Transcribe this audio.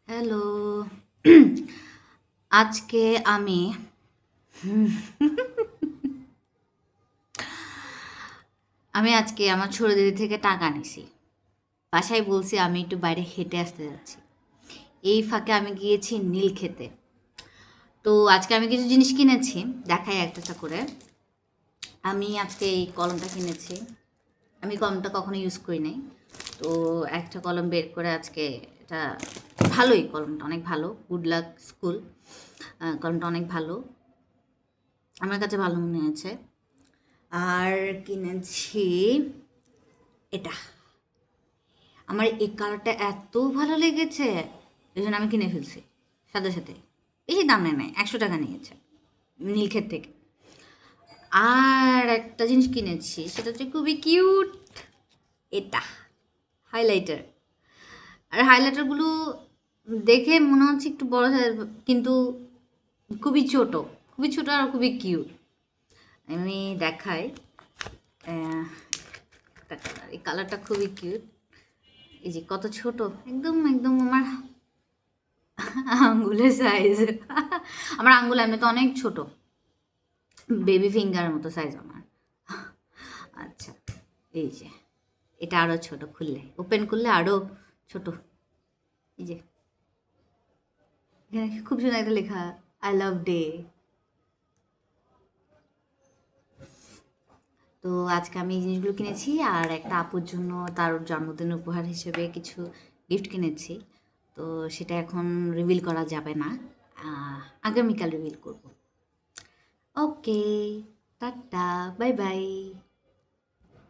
Hello. আজকে আমি আমি আজকে আমার ছোট দিদি থেকে টাকা নিছি। বাসায় বলছি আমি একটু বাইরে হেঁটে আসতে যাচ্ছি। এই ফাঁকে আমি গিয়েছি নীলক্ষেতে। তো আজকে আমি কিছু জিনিস কিনেছি, দেখাই একটা একটা করে। আমি আজকে এই কলমটা কিনেছি। আমি কলমটা কখনো ইউজ করি নাই। তো একটা কলম বের করে আজকে এটা ভালোই, কলমটা অনেক ভালো। Good luck school. কলমটা অনেক ভালো, আমার কাছে ভালো মনে হয়েছে। আর কিনেছি এটা। আমার এই কালারটা এত ভালো লেগেছে, এই জন্য আমি কিনে ফেলছি সাথে সাথে। বেশি দাম নেয় নাই, 100 টাকা নিয়েছে নীলক্ষেত থেকে। আর একটা জিনিস কিনেছি, সেটা হচ্ছে খুবই কিউট, এটা হাইলাইটার। আর হাইলাইটারগুলো দেখে মনে হচ্ছে একটু বড় সাইজ, কিন্তু খুবই ছোট, খুবই ছোট আর খুবই কিউট। আমি দেখাই। আহ, একটা কালার, এই কালারটা খুবই কিউট। এই যে কত ছোট, একদম একদম আমার আঙ্গুলের সাইজ। আমার আঙ্গুল এমনি তো অনেক ছোট, বেবি ফিঙ্গারের মতো সাইজ আমার। আচ্ছা, এই যে এটা আরও ছোট, খুললে ওপেন করলে আরও ছোট। এই যে এখানে খুব সুন্দর একটা লেখা, আই লাভ ডে। তো আজকে আমি এই জিনিসগুলো কিনেছি, আর একটা আপুর জন্য তার জন্মদিন উপহার হিসেবে কিছু গিফট কিনেছি। তো সেটা এখন রিভিল করা যাবে না, আগামীকাল রিভিল করব। ওকে, টাটা, বাই বাই।